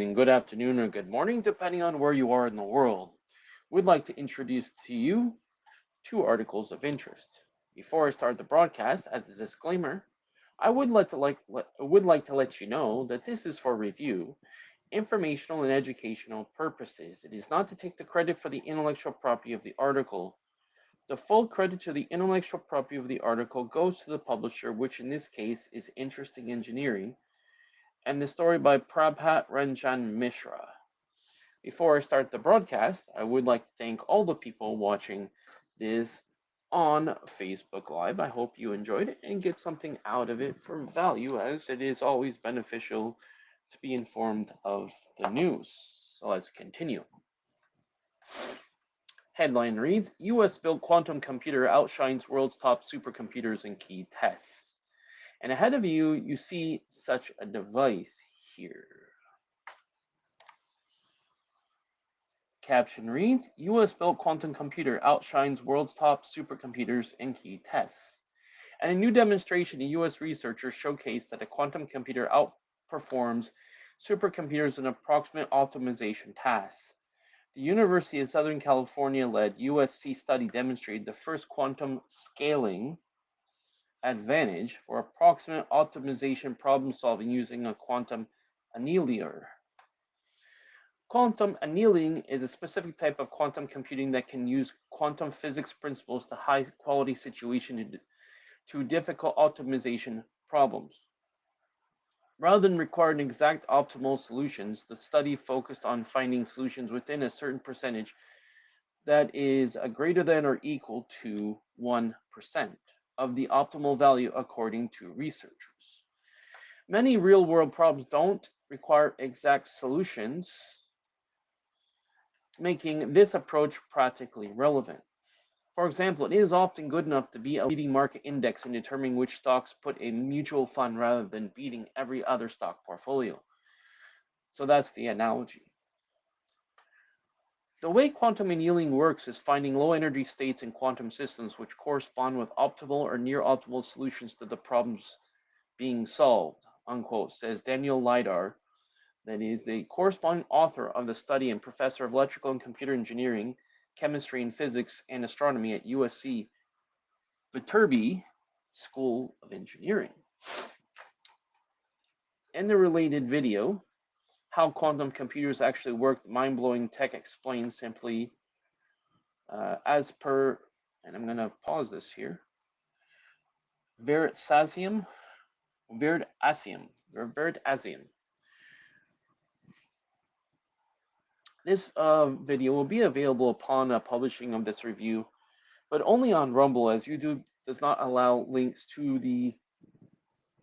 evening, good afternoon, or good morning, depending on where you are in the world. We'd like to introduce to you two articles of interest. Before I start the broadcast, as a disclaimer, I would like to let you know that this is for review, informational and educational purposes. It is not to take the credit for the intellectual property of the article. The full credit to the intellectual property of the article goes to the publisher, which in this case is Interesting Engineering, and the story by Prabhat Ranjan Mishra. Before I start the broadcast, I would like to thank all the people watching this on Facebook Live. I hope you enjoyed it and get something out of it for value, as it is always beneficial to be informed of the news. So let's continue. Headline reads, US built quantum computer outshines world's top supercomputers in key tests. And ahead of you, you see such a device here. Caption reads, US-built quantum computer outshines world's top supercomputers in key tests. And a new demonstration, US researchers showcased that a quantum computer outperforms supercomputers in approximate optimization tasks. The University of Southern California-led USC study demonstrated the first quantum scaling advantage for approximate optimization problem solving using a quantum annealer. Quantum annealing is a specific type of quantum computing that can use quantum physics principles to high-quality situations to difficult optimization problems. Rather than requiring exact optimal solutions, the study focused on finding solutions within a certain percentage that is greater than or equal to 1% of the optimal value according to researchers. Many real-world problems don't require exact solutions, making this approach practically relevant. For example, it is often good enough to beat a leading market index in determining which stocks put a mutual fund rather than beating every other stock portfolio. So that's the analogy. The way quantum annealing works is finding low energy states in quantum systems which correspond with optimal or near optimal solutions to the problems being solved, unquote, says Daniel Lidar, that is the corresponding author of the study and professor of electrical and computer engineering, chemistry and physics and astronomy at USC Viterbi School of Engineering. In the related video, How Quantum Computers Actually Work, Mind-Blowing Tech Explained simply, as per, and I'm going to pause this here, Veritasium. This video will be available upon publishing of this review, but only on Rumble, as YouTube does not allow links to the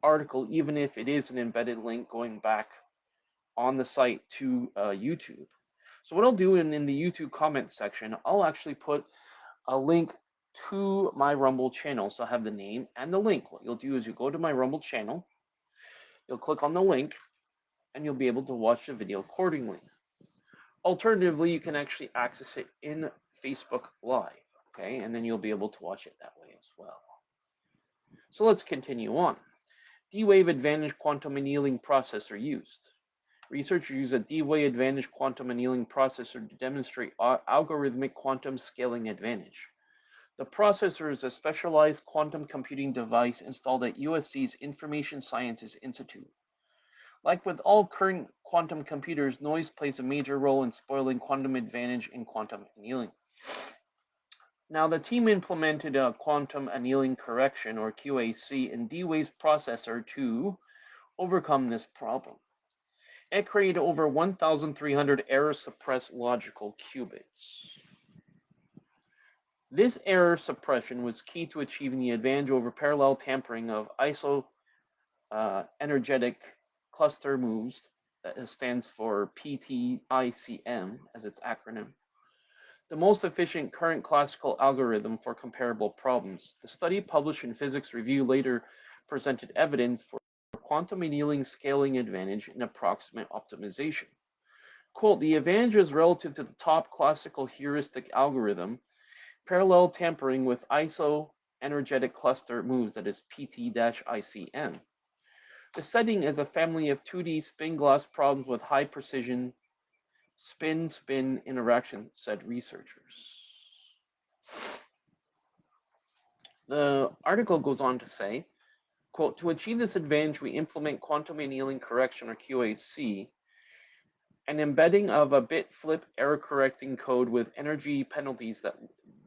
article, even if it is an embedded link going back on the site to YouTube. So what I'll do in the YouTube comment section, I'll actually put a link to my Rumble channel. So I have the name and the link. What you'll do is you go to my Rumble channel, you'll click on the link, and you'll be able to watch the video accordingly. Alternatively, you can actually access it in Facebook Live, okay? And then you'll be able to watch it that way as well. So let's continue on. D-Wave Advantage Quantum Annealing Processor used. Researchers use a D-Wave Advantage Quantum Annealing Processor to demonstrate algorithmic quantum scaling advantage. The processor is a specialized quantum computing device installed at USC's Information Sciences Institute. Like with all current quantum computers, noise plays a major role in spoiling quantum advantage in quantum annealing. Now, the team implemented a quantum annealing correction, or QAC, in D-Wave's processor to overcome this problem. It created over 1,300 error-suppressed logical qubits. This error suppression was key to achieving the advantage over parallel tampering of energetic cluster moves, that stands for PTICM as its acronym, the most efficient current classical algorithm for comparable problems. The study, published in Physics Review, later presented evidence for quantum annealing scaling advantage in approximate optimization. Quote, the advantage is relative to the top classical heuristic algorithm, parallel tampering with energetic cluster moves, that is PT-ICM. The setting is a family of 2D spin glass problems with high precision spin-spin interaction, said researchers. The article goes on to say, quote, to achieve this advantage, we implement quantum annealing correction, or QAC, an embedding of a bit flip error correcting code with energy penalties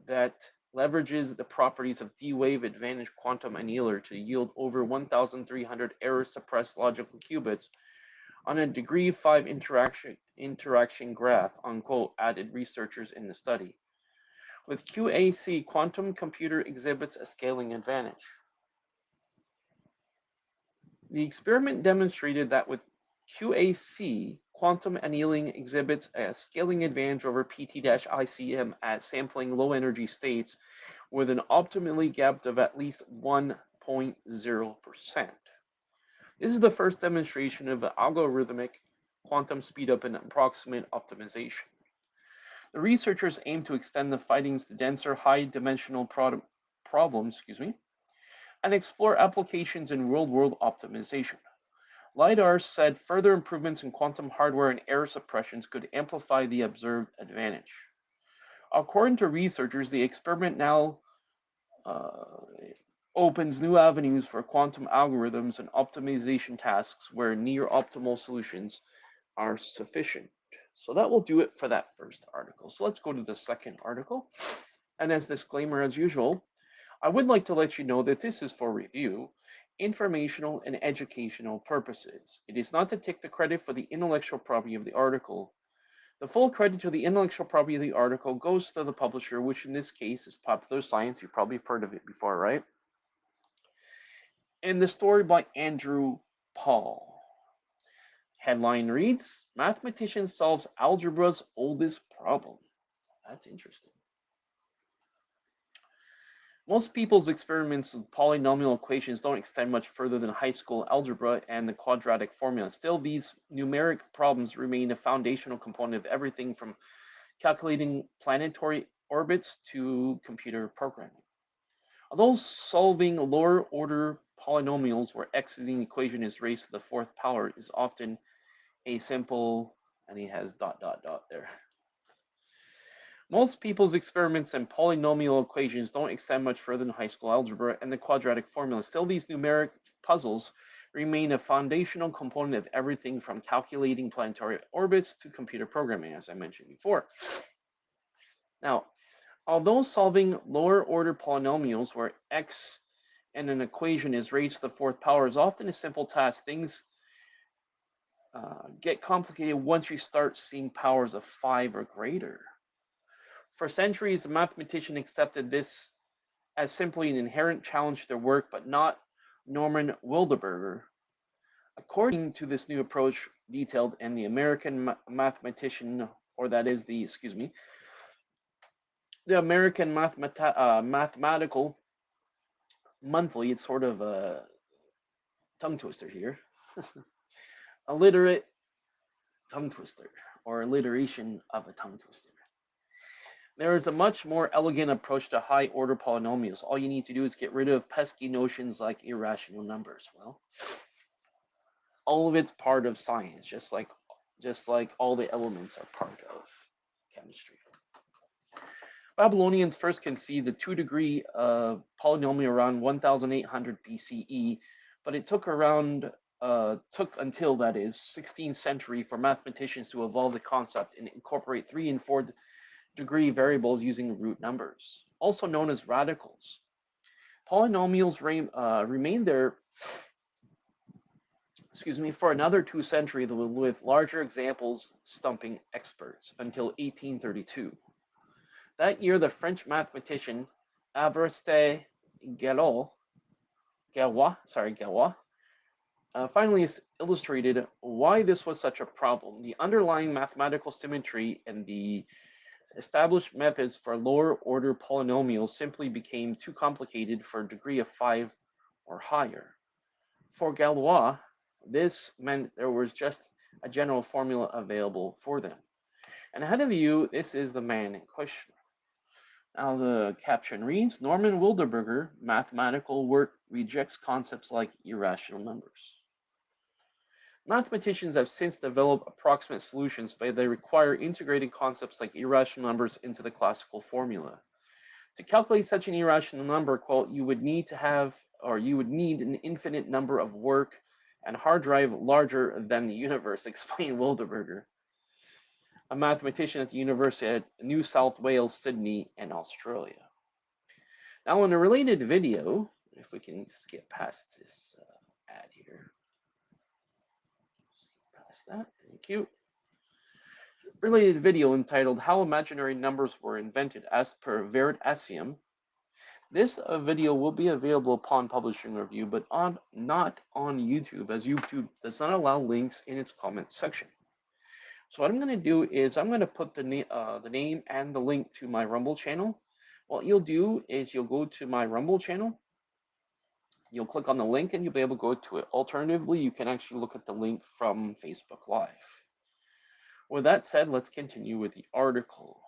that leverages the properties of D-Wave Advantage Quantum Annealer to yield over 1,300 error-suppressed logical qubits on a degree 5 interaction graph, unquote, added researchers in the study. With QAC, quantum computer exhibits a scaling advantage. The experiment demonstrated that with QAC, quantum annealing exhibits a scaling advantage over PT-ICM at sampling low-energy states with an optimally gapped of at least 1.0%. This is the first demonstration of algorithmic quantum speedup and approximate optimization. The researchers aim to extend the findings to denser, high-dimensional problems, and explore applications in real-world optimization. LiDAR said further improvements in quantum hardware and error suppressions could amplify the observed advantage. According to researchers, the experiment now opens new avenues for quantum algorithms and optimization tasks where near optimal solutions are sufficient. So that will do it for that first article. So let's go to the second article. And as disclaimer, as usual, I would like to let you know that this is for review, informational and educational purposes. It is not to take the credit for the intellectual property of the article. The full credit to the intellectual property of the article goes to the publisher, which in this case is Popular Science. You've probably heard of it before, right? And the story by Andrew Paul. Headline reads, Mathematician solves algebra's oldest problem. That's interesting. Most people's experiments with polynomial equations don't extend much further than high school algebra and the quadratic formula. Still, these numeric problems remain a foundational component of everything from calculating planetary orbits to computer programming. Although solving lower order polynomials where x is the equation is raised to the fourth power is often a simple, and he has ... there. Most people's experiments and polynomial equations don't extend much further than high school algebra and the quadratic formula. Still, these numeric puzzles remain a foundational component of everything from calculating planetary orbits to computer programming, as I mentioned before. Now, although solving lower order polynomials where x in an equation is raised to the fourth power is often a simple task, things get complicated once you start seeing powers of 5 or greater. For centuries, the mathematician accepted this as simply an inherent challenge to their work, but not Norman Wilderberger. According to this new approach detailed in the American Mathematician, or that is the American Mathematical Monthly, it's sort of a tongue twister here, alliterate tongue twister, or alliteration of a tongue twister. There is a much more elegant approach to high-order polynomials. All you need to do is get rid of pesky notions like irrational numbers. Well, all of it's part of science, just like all the elements are part of chemistry. Babylonians first conceived the two-degree polynomial around 1800 BCE, but it took until that is 16th century for mathematicians to evolve the concept and incorporate 3 and 4 degree variables using root numbers, also known as radicals. Polynomials remained there for another 2 centuries with larger examples stumping experts until 1832. That year, the French mathematician Évariste Galois finally illustrated why this was such a problem. The underlying mathematical symmetry and the established methods for lower order polynomials simply became too complicated for a degree of 5 or higher. For Galois, this meant there was just a general formula available for them. And ahead of you, this is the man in question. Now the caption reads, Norman Wilderberger, mathematical work rejects concepts like irrational numbers. Mathematicians have since developed approximate solutions, but they require integrating concepts like irrational numbers into the classical formula. To calculate such an irrational number, quote, you would need an infinite number of work and hard drive larger than the universe, explained Wilderberger, a mathematician at the University of New South Wales, Sydney, and Australia. Now, in a related video, if we can skip past this ad here, skip past that, thank you. Related video entitled How Imaginary Numbers Were Invented as per Veritasium. This video will be available upon publishing review, but not on YouTube, as YouTube does not allow links in its comments section. So what I'm going to do is I'm going to put the name and the link to my Rumble channel. What you'll do is you'll go to my Rumble channel, you'll click on the link, and you'll be able to go to it. Alternatively, you can actually look at the link from Facebook Live. With that said, let's continue with the article.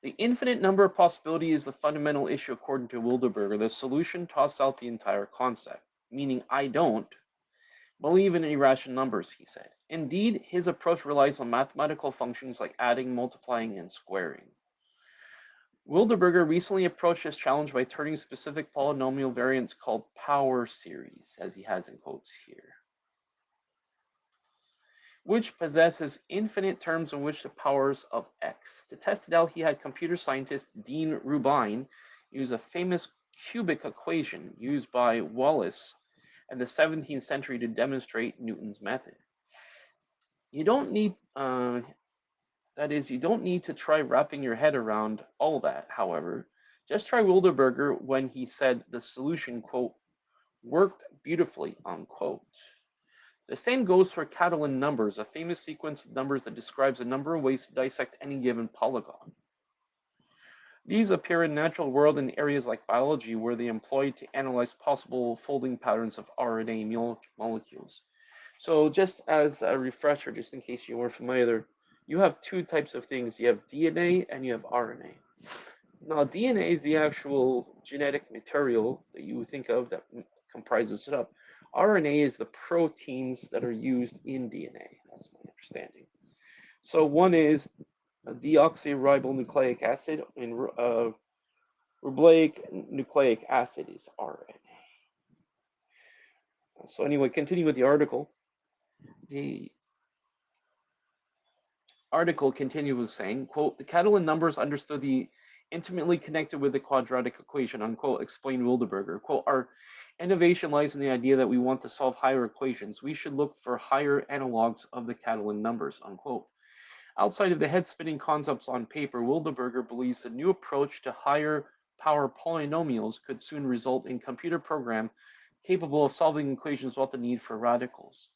The infinite number of possibilities is the fundamental issue according to Wilderberger. The solution tosses out the entire concept, meaning I don't believe in irrational numbers, he said. Indeed, his approach relies on mathematical functions like adding, multiplying, and squaring. Wilderberger recently approached this challenge by turning specific polynomial variants called power series, as he has in quotes here, which possesses infinite terms in which the powers of x. To test it out, he had computer scientist Dean Rubin use a famous cubic equation used by Wallis in the 17th century to demonstrate Newton's method. You don't need, you don't need to try wrapping your head around all that, however. Just try Wilderberger when he said the solution, quote, worked beautifully, unquote. The same goes for Catalan numbers, a famous sequence of numbers that describes a number of ways to dissect any given polygon. These appear in natural world in areas like biology, where they are employed to analyze possible folding patterns of RNA molecules. So just as a refresher, just in case you weren't familiar, you have two types of things. You have DNA and you have RNA. Now, DNA is the actual genetic material that you think of that comprises it up. RNA is the proteins that are used in DNA. That's my understanding. So one is a deoxyribonucleic acid, and ribolic nucleic acid is RNA. So anyway, continue with the article. The article continues saying, quote, the Catalan numbers understood the intimately connected with the quadratic equation, unquote, explained Wilderberger. Quote, our innovation lies in the idea that we want to solve higher equations. We should look for higher analogs of the Catalan numbers, unquote. Outside of the head-spinning concepts on paper, Wilderberger believes the new approach to higher power polynomials could soon result in a computer program capable of solving equations without the need for radicals.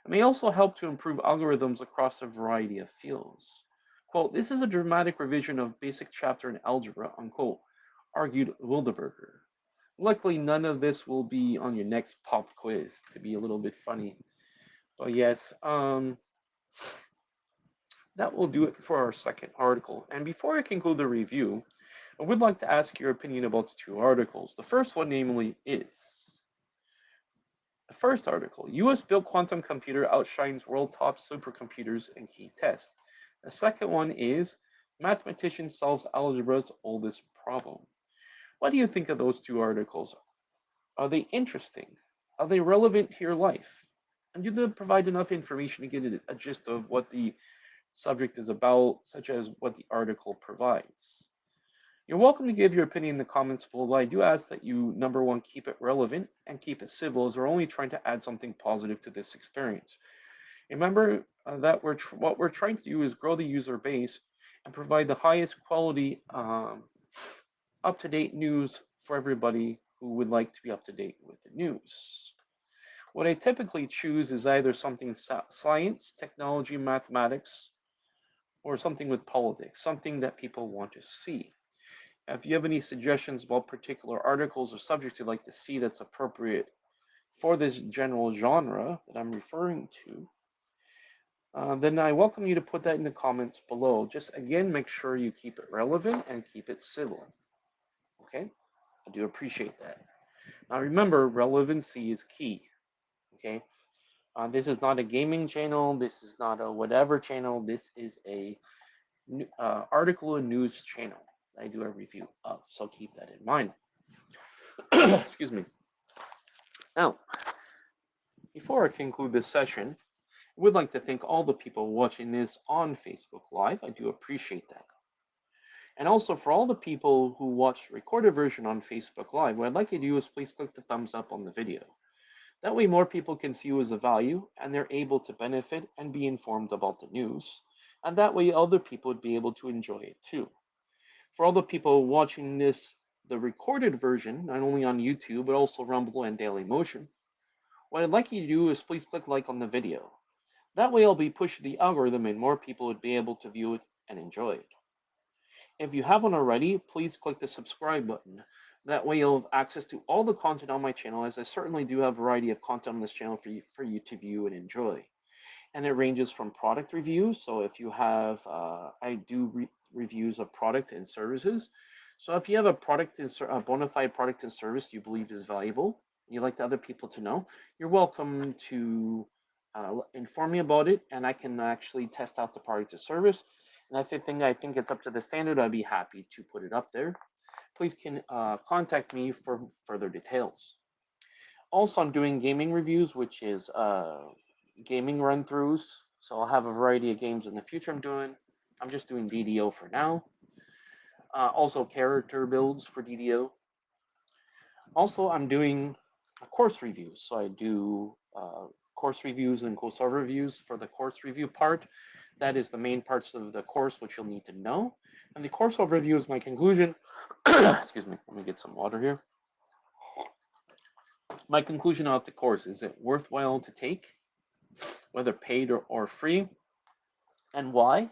It may also help to improve algorithms across a variety of fields. Quote, this is a dramatic revision of basic chapter in algebra, unquote, argued Wilderberger. Luckily, none of this will be on your next pop quiz, to be a little bit funny. But yes, that will do it for our second article. And before I conclude the review, I would like to ask your opinion about the two articles. The first one, namely, is the first article, US-built quantum computer outshines world top supercomputers in key tests. The second one is Mathematician solves algebra's oldest problem. What do you think of those two articles? Are they interesting? Are they relevant to your life? And do they provide enough information to get a gist of what the subject is about, such as what the article provides? You're welcome to give your opinion in the comments below, but I do ask that you, number one, keep it relevant and keep it civil, as we're only trying to add something positive to this experience. Remember that what we're trying to do is grow the user base and provide the highest quality, up-to-date news for everybody who would like to be up to date with the news. What I typically choose is either something science, technology, mathematics, or something with politics, something that people want to see. If you have any suggestions about particular articles or subjects you'd like to see that's appropriate for this general genre that I'm referring to, then I welcome you to put that in the comments below. Just again, make sure you keep it relevant and keep it civil. Okay, I do appreciate that. Now remember, relevancy is key. Okay, this is not a gaming channel. This is not a whatever channel. This is a article and news channel I do a review of. So keep that in mind. Excuse me. Now, before I conclude this session, I would like to thank all the people watching this on Facebook Live. I do appreciate that. And also for all the people who watch the recorded version on Facebook Live, what I'd like you to do is please click the thumbs up on the video. That way more people can see you as a value and they're able to benefit and be informed about the news. And that way other people would be able to enjoy it too. For all the people watching this, the recorded version, not only on YouTube, but also Rumble and Dailymotion, what I'd like you to do is please click like on the video. That way I'll be pushing the algorithm and more people would be able to view it and enjoy it. If you haven't already, please click the subscribe button. That way you'll have access to all the content on my channel, as I certainly do have a variety of content on this channel for you to view and enjoy. And it ranges from product reviews. So if you have, I do reviews of product and services. So if you have a product, a bona fide product and service you believe is valuable, you'd like the other people to know, you're welcome to inform me about it, and I can actually test out the product or service. And if I think it's up to the standard, I'd be happy to put it up there. Please can contact me for further details. Also, I'm doing gaming reviews, which is gaming run-throughs. So I'll have a variety of games in the future I'm doing. I'm just doing DDO for now. Also character builds for DDO. Also, I'm doing course reviews. So I do course reviews and course overviews for the course review part. That is the main parts of the course which you'll need to know. And the course overview is my conclusion. Excuse me, let me get some water here. My conclusion of the course, is it worthwhile to take, whether paid or free, and why?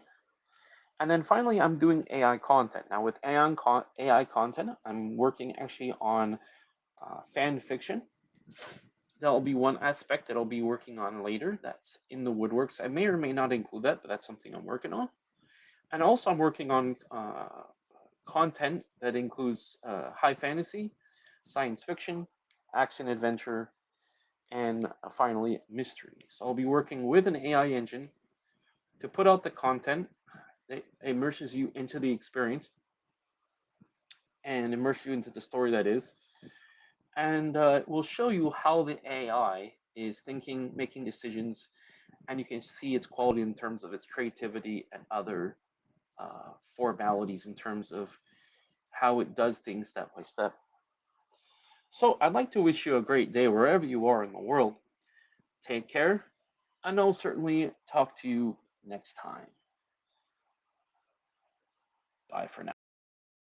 And then finally, I'm doing AI content. Now, with AI content, I'm working actually on fan fiction. That'll be one aspect that I'll be working on later. That's in the woodworks. I may or may not include that, but that's something I'm working on. And also, I'm working on content that includes high fantasy, science fiction, action adventure, and finally, mystery. So I'll be working with an AI engine to put out the content that immerses you into the experience and immerse you into the story that is. And we'll show you how the AI is thinking, making decisions, and you can see its quality in terms of its creativity and other formalities in terms of how it does things step by step. So I'd like to wish you a great day wherever you are in the world. Take care, and I'll certainly talk to you next time. Bye for now.